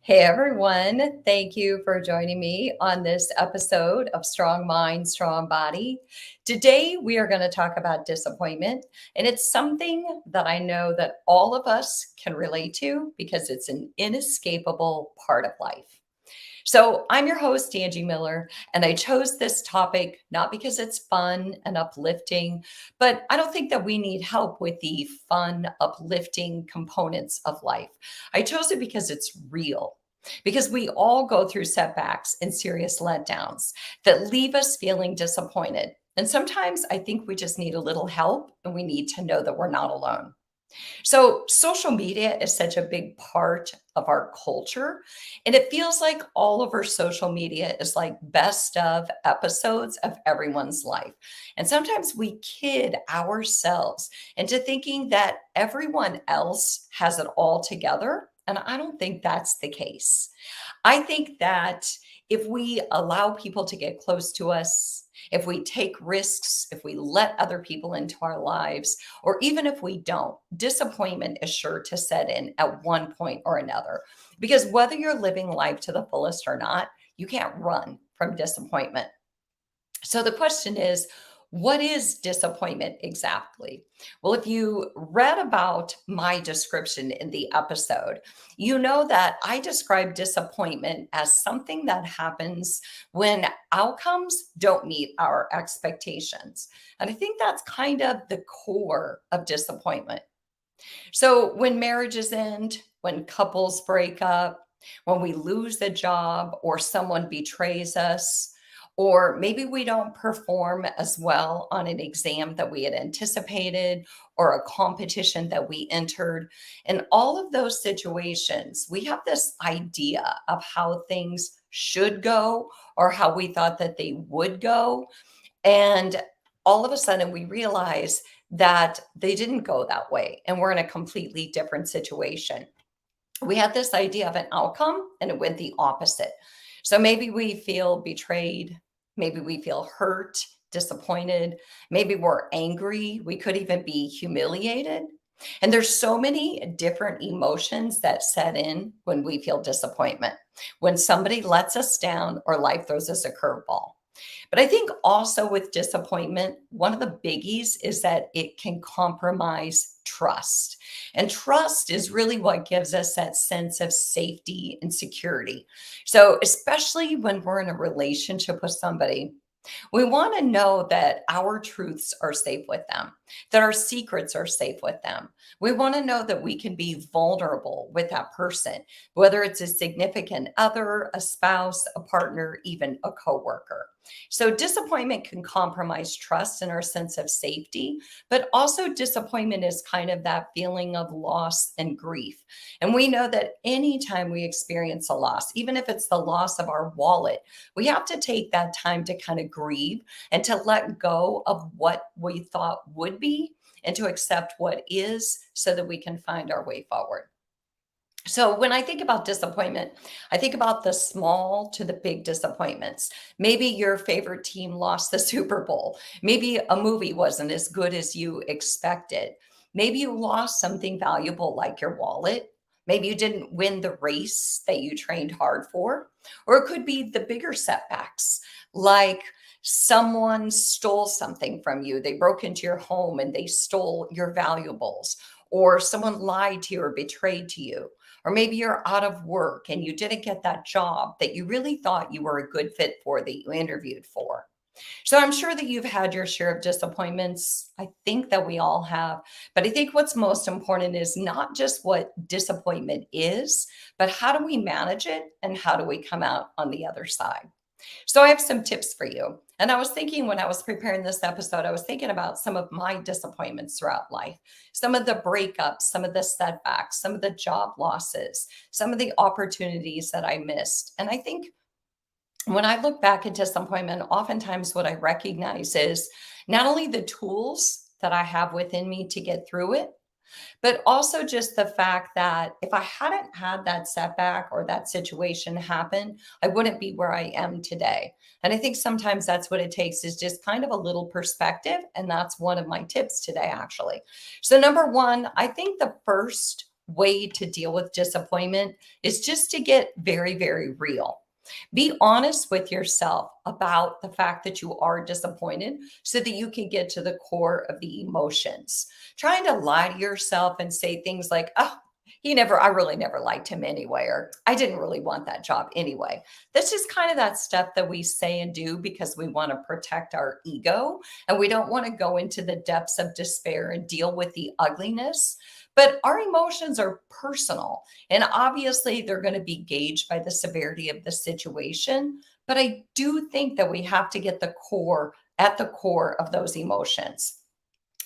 Hey everyone, thank you for joining me on this episode of Strong Mind, Strong Body. Today we are going to talk about disappointment, and it's something that I know that all of us can relate to because it's an inescapable part of life. So, I'm your host, Angie Miller, and I chose this topic not because it's fun and uplifting, but I don't think that we need help with the fun, uplifting components of life. I chose it because it's real. Because we all go through setbacks and serious letdowns that leave us feeling disappointed. And sometimes I think we just need a little help and we need to know that we're not alone. So, social media is such a big part of our culture. And it feels like all of our social media is like best of episodes of everyone's life. And sometimes we kid ourselves into thinking that everyone else has it all together. And I don't think that's the case. I think that if we allow people to get close to us, if we take risks, if we let other people into our lives, or even if we don't, disappointment is sure to set in at one point or another. Because whether you're living life to the fullest or not, you can't run from disappointment. So the question is, what is disappointment exactly? Well, if you read about my description in the episode, you know that I describe disappointment as something that happens when outcomes don't meet our expectations. And I think that's kind of the core of disappointment. So when marriages end, when couples break up, when we lose the job or someone betrays us, or maybe we don't perform as well on an exam that we had anticipated or a competition that we entered. In all of those situations, we have this idea of how things should go or how we thought that they would go. And all of a sudden, we realize that they didn't go that way and we're in a completely different situation. We had this idea of an outcome and it went the opposite. So maybe we feel betrayed, maybe we feel hurt, disappointed, maybe we're angry, we could even be humiliated. And there's so many different emotions that set in when we feel disappointment, when somebody lets us down or life throws us a curveball. But I think also with disappointment, one of the biggies is that it can compromise trust. And trust is really what gives us that sense of safety and security. So, especially when we're in a relationship with somebody, we want to know that our truths are safe with them, that our secrets are safe with them. We want to know that we can be vulnerable with that person, whether it's a significant other, a spouse, a partner, even a coworker. So disappointment can compromise trust and our sense of safety, but also disappointment is kind of that feeling of loss and grief. And we know that anytime we experience a loss, even if it's the loss of our wallet, we have to take that time to kind of grieve and to let go of what we thought would be and to accept what is so that we can find our way forward. So when I think about disappointment, I think about the small to the big disappointments. Maybe your favorite team lost the Super Bowl. Maybe a movie wasn't as good as you expected. Maybe you lost something valuable like your wallet. Maybe you didn't win the race that you trained hard for. Or it could be the bigger setbacks, like someone stole something from you. They broke into your home and they stole your valuables. Or someone lied to you or betrayed to you, or maybe you're out of work and you didn't get that job that you really thought you were a good fit for, that you interviewed for. So I'm sure that you've had your share of disappointments. I think that we all have. But I think what's most important is not just what disappointment is, but how do we manage it and how do we come out on the other side? So I have some tips for you. And I was thinking when I was preparing this episode, I was thinking about some of my disappointments throughout life, some of the breakups, some of the setbacks, some of the job losses, some of the opportunities that I missed. And I think when I look back at disappointment, oftentimes what I recognize is not only the tools that I have within me to get through it, but also just the fact that if I hadn't had that setback or that situation happen, I wouldn't be where I am today. And I think sometimes that's what it takes is just kind of a little perspective. And that's one of my tips today, actually. So, number one, I think the first way to deal with disappointment is just to get very, very real. Be honest with yourself about the fact that you are disappointed so that you can get to the core of the emotions. Trying to lie to yourself and say things like, oh, I really never liked him anyway, or I didn't really want that job anyway. That's just kind of that stuff that we say and do because we want to protect our ego and we don't want to go into the depths of despair and deal with the ugliness. But our emotions are personal, and obviously they're going to be gauged by the severity of the situation. But I do think that we have to get at the core of those emotions.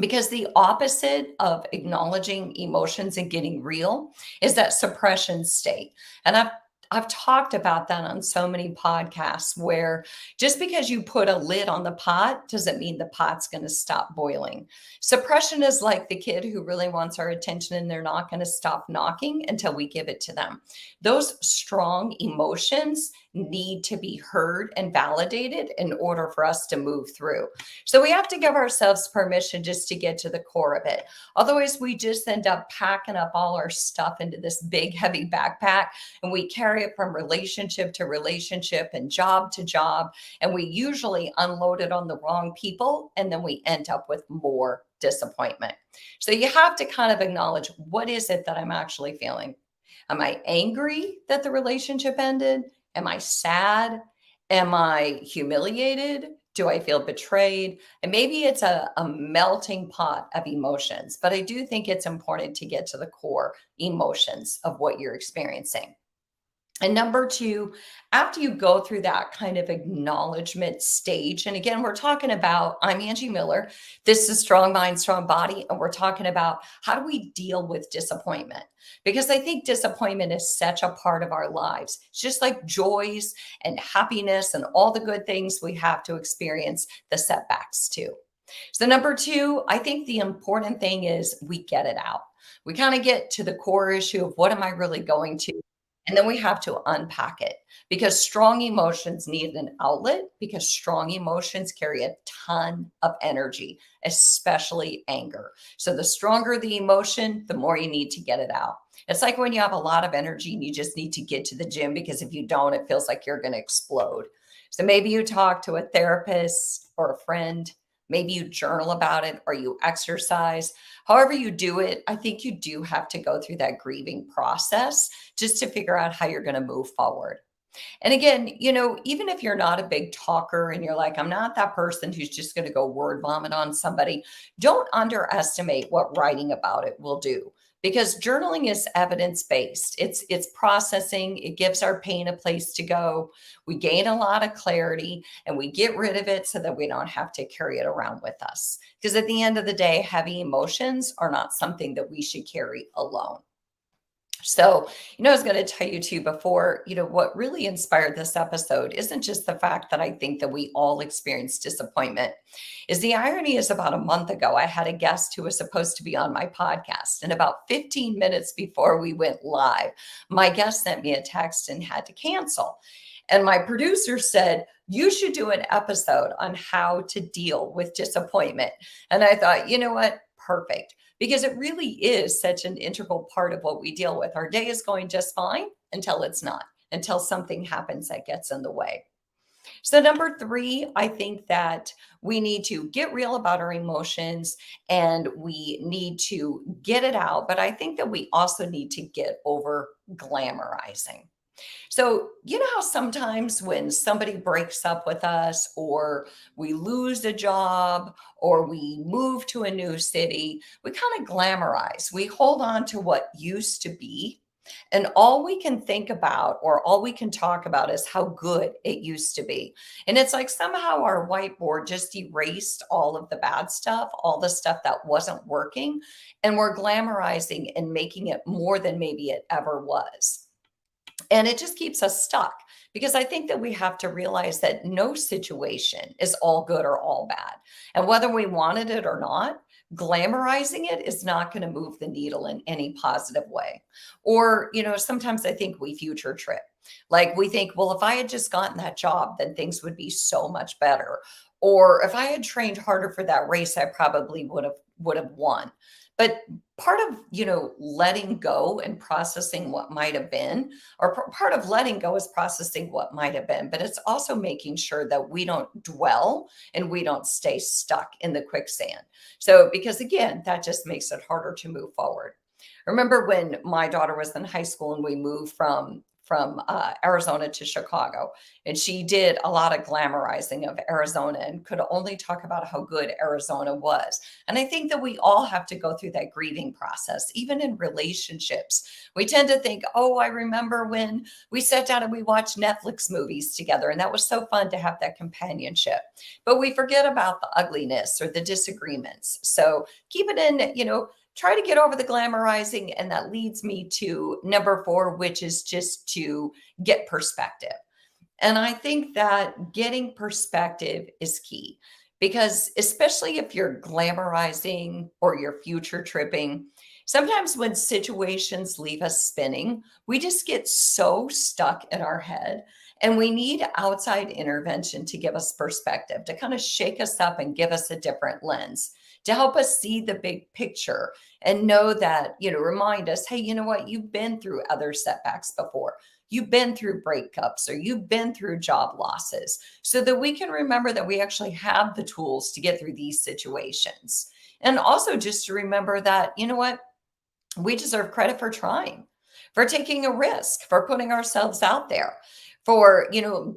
Because the opposite of acknowledging emotions and getting real is that suppression state. And I've talked about that on so many podcasts where just because you put a lid on the pot doesn't mean the pot's going to stop boiling. Suppression is like the kid who really wants our attention and they're not going to stop knocking until we give it to them. Those strong emotions need to be heard and validated in order for us to move through. So we have to give ourselves permission just to get to the core of it. Otherwise, we just end up packing up all our stuff into this big, heavy backpack and we carry it from relationship to relationship and job to job. And we usually unload it on the wrong people. And then we end up with more disappointment. So you have to kind of acknowledge, what is it that I'm actually feeling? Am I angry that the relationship ended? Am I sad? Am I humiliated? Do I feel betrayed? And maybe it's a melting pot of emotions, but I do think it's important to get to the core emotions of what you're experiencing. And number two, after you go through that kind of acknowledgement stage, and again, we're talking about, I'm Angie Miller. This is Strong Mind, Strong Body. And we're talking about how do we deal with disappointment? Because I think disappointment is such a part of our lives. It's just like joys and happiness and all the good things we have to experience, the setbacks too. So, number two, I think the important thing is we get it out. We kind of get to the core issue of what am I really going to? And then we have to unpack it because strong emotions need an outlet because strong emotions carry a ton of energy, especially anger. So the stronger the emotion, the more you need to get it out. It's like when you have a lot of energy and you just need to get to the gym because if you don't, it feels like you're going to explode. So maybe you talk to a therapist or a friend. Maybe you journal about it or you exercise. However, you do it, I think you do have to go through that grieving process just to figure out how you're going to move forward. And again, even if you're not a big talker and you're like, I'm not that person who's just going to go word vomit on somebody, don't underestimate what writing about it will do. Because journaling is evidence-based. It's processing, it gives our pain a place to go. We gain a lot of clarity and we get rid of it so that we don't have to carry it around with us. Because at the end of the day, heavy emotions are not something that we should carry alone. So, I was going to tell you too before, what really inspired this episode isn't just the fact that I think that we all experience disappointment. Is the irony is about a month ago, I had a guest who was supposed to be on my podcast. And about 15 minutes before we went live, my guest sent me a text and had to cancel. And my producer said, you should do an episode on how to deal with disappointment. And I thought, you know what? Perfect. Because it really is such an integral part of what we deal with. Our day is going just fine until it's not, until something happens that gets in the way. So, number three, I think that we need to get real about our emotions and we need to get it out. But I think that we also need to get over glamorizing. So, you know how sometimes when somebody breaks up with us, or we lose a job, or we move to a new city, we kind of glamorize. We hold on to what used to be. And all we can think about, or all we can talk about, is how good it used to be. And it's like somehow our whiteboard just erased all of the bad stuff, all the stuff that wasn't working. And we're glamorizing and making it more than maybe it ever was. And it just keeps us stuck because I think that we have to realize that no situation is all good or all bad. And whether we wanted it or not, glamorizing it is not going to move the needle in any positive way. Or, sometimes I think we future trip. Like we think, well, if I had just gotten that job, then things would be so much better. Or if I had trained harder for that race, I probably would have won. But part of, letting go and processing what might have been, or part of letting go is processing what might have been, but it's also making sure that we don't dwell and we don't stay stuck in the quicksand. So, because again, that just makes it harder to move forward. Remember when my daughter was in high school and we moved from Arizona to Chicago, and she did a lot of glamorizing of Arizona and could only talk about how good Arizona was. And I think that we all have to go through that grieving process, even in relationships. We tend to think, oh, I remember when we sat down and we watched Netflix movies together, and that was so fun to have that companionship. But we forget about the ugliness or the disagreements. So keep it in, try to get over the glamorizing. And that leads me to number four, which is just to get perspective. And I think that getting perspective is key because, especially if you're glamorizing or you're future tripping, sometimes when situations leave us spinning, we just get so stuck in our head. And we need outside intervention to give us perspective, to kind of shake us up and give us a different lens, to help us see the big picture and know that, remind us, hey, you know what? You've been through other setbacks before. You've been through breakups or you've been through job losses so that we can remember that we actually have the tools to get through these situations. And also just to remember that, you know what? We deserve credit for trying, for taking a risk, for putting ourselves out there, for,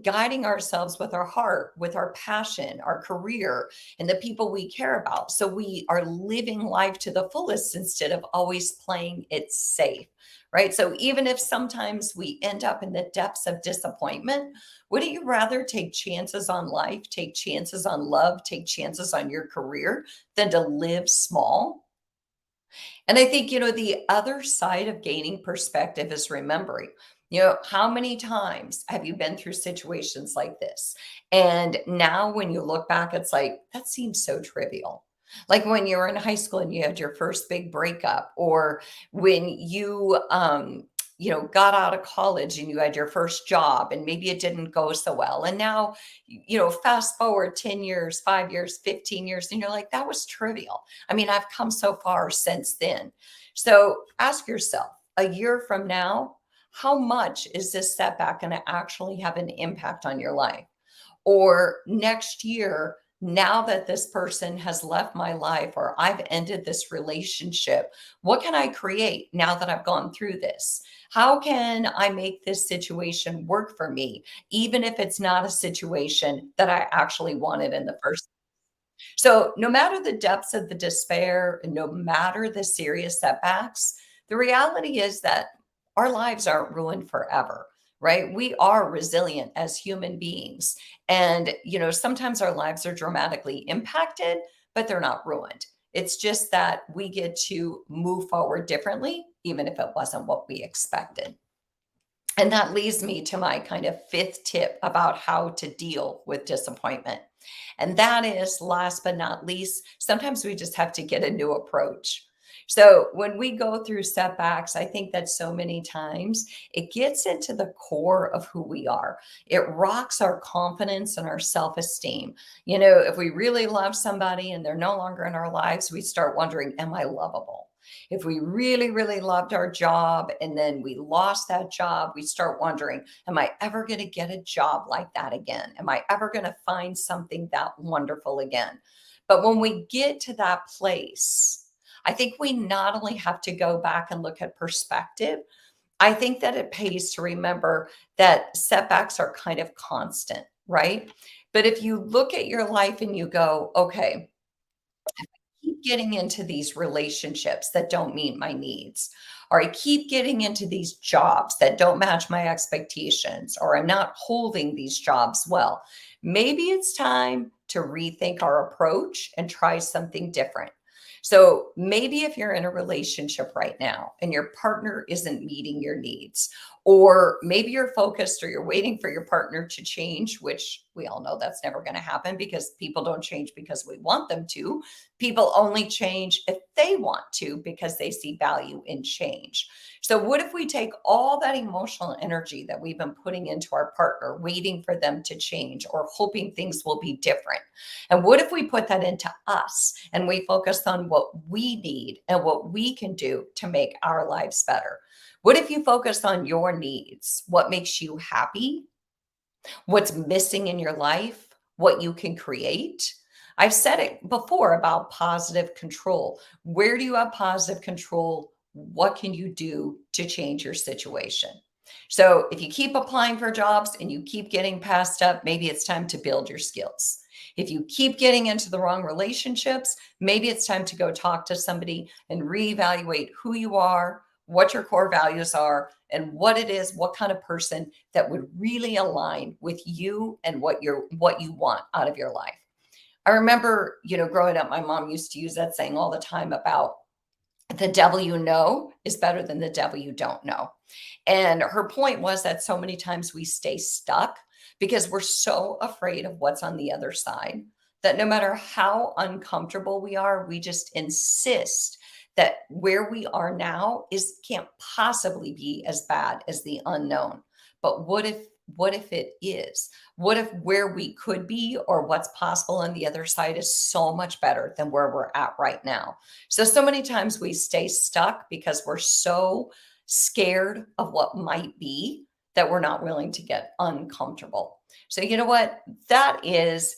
guiding ourselves with our heart, with our passion, our career, and the people we care about. So we are living life to the fullest instead of always playing it safe. Right. So even if sometimes we end up in the depths of disappointment, wouldn't you rather take chances on life, take chances on love, take chances on your career than to live small? And I think, the other side of gaining perspective is remembering, how many times have you been through situations like this? And now when you look back, it's like, that seems so trivial. Like when you were in high school and you had your first big breakup, or when you got out of college and you had your first job and maybe it didn't go so well. And now, fast forward 10 years, 5 years, 15 years, and you're like, that was trivial. I mean, I've come so far since then. So ask yourself a year from now, how much is this setback going to actually have an impact on your life? Or next year, now that this person has left my life or I've ended this relationship, what can I create now that I've gone through this? How can I make this situation work for me, even if it's not a situation that I actually wanted in the first? So, no matter the depths of the despair, no matter the serious setbacks, the reality is that our lives aren't ruined forever, right? We are resilient as human beings. And, sometimes our lives are dramatically impacted, but they're not ruined. It's just that we get to move forward differently, even if it wasn't what we expected. And that leads me to my kind of fifth tip about how to deal with disappointment. And that is, last but not least, sometimes we just have to get a new approach. So when we go through setbacks, I think that so many times it gets into the core of who we are. It rocks our confidence and our self esteem. If we really love somebody and they're no longer in our lives, we start wondering, am I lovable? If we really, really loved our job and then we lost that job, we start wondering, am I ever going to get a job like that again? Am I ever going to find something that wonderful again? But when we get to that place, I think we not only have to go back and look at perspective, I think that it pays to remember that setbacks are kind of constant, right? But if you look at your life and you go, okay, keep getting into these relationships that don't meet my needs, or I keep getting into these jobs that don't match my expectations, or I'm not holding these jobs well. Maybe it's time to rethink our approach and try something different. So maybe if you're in a relationship right now and your partner isn't meeting your needs, Or maybe you're focused or you're waiting for your partner to change, which we all know that's never going to happen because people don't change because we want them to. People only change if they want to because they see value in change. So, what if we take all that emotional energy that we've been putting into our partner, waiting for them to change or hoping things will be different? And what if we put that into us and we focus on what we need and what we can do to make our lives better? What if you focus on your needs, what makes you happy, what's missing in your life, what you can create? I've said it before about positive control. Where do you have positive control? What can you do to change your situation? So, if you keep applying for jobs and you keep getting passed up, maybe it's time to build your skills. If you keep getting into the wrong relationships, maybe it's time to go talk to somebody and reevaluate who you are, what your core values are, and what it is, what kind of person that would really align with you and what you want out of your life. I remember, growing up, my mom used to use that saying all the time about the devil you know is better than the devil you don't know. And her point was that so many times we stay stuck because we're so afraid of what's on the other side that no matter how uncomfortable we are, we just insist that where we are now is can't possibly be as bad as the unknown. But what if it is? What if where we could be or what's possible on the other side is so much better than where we're at right now? So many times we stay stuck because we're so scared of what might be that we're not willing to get uncomfortable. So, you know what? That is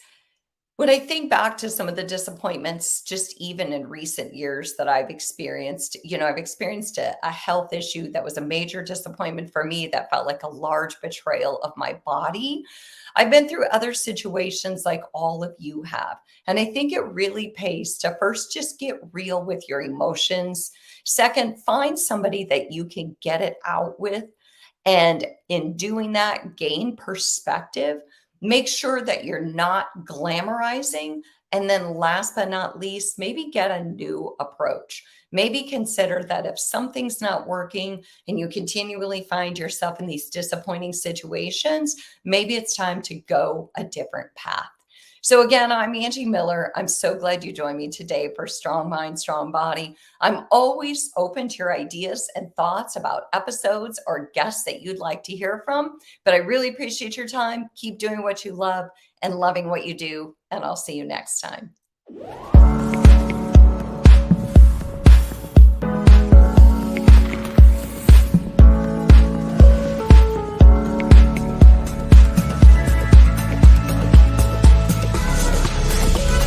when I think back to some of the disappointments, just even in recent years that I've experienced. I've experienced a health issue that was a major disappointment for me that felt like a large betrayal of my body. I've been through other situations like all of you have. And I think it really pays to first just get real with your emotions. Second, find somebody that you can get it out with. And in doing that, gain perspective. Make sure that you're not glamorizing. And then, last but not least, maybe get a new approach. Maybe consider that if something's not working and you continually find yourself in these disappointing situations, maybe it's time to go a different path. So, again, I'm Angie Miller. I'm so glad you joined me today for Strong Mind, Strong Body. I'm always open to your ideas and thoughts about episodes or guests that you'd like to hear from. But I really appreciate your time. Keep doing what you love and loving what you do. And I'll see you next time.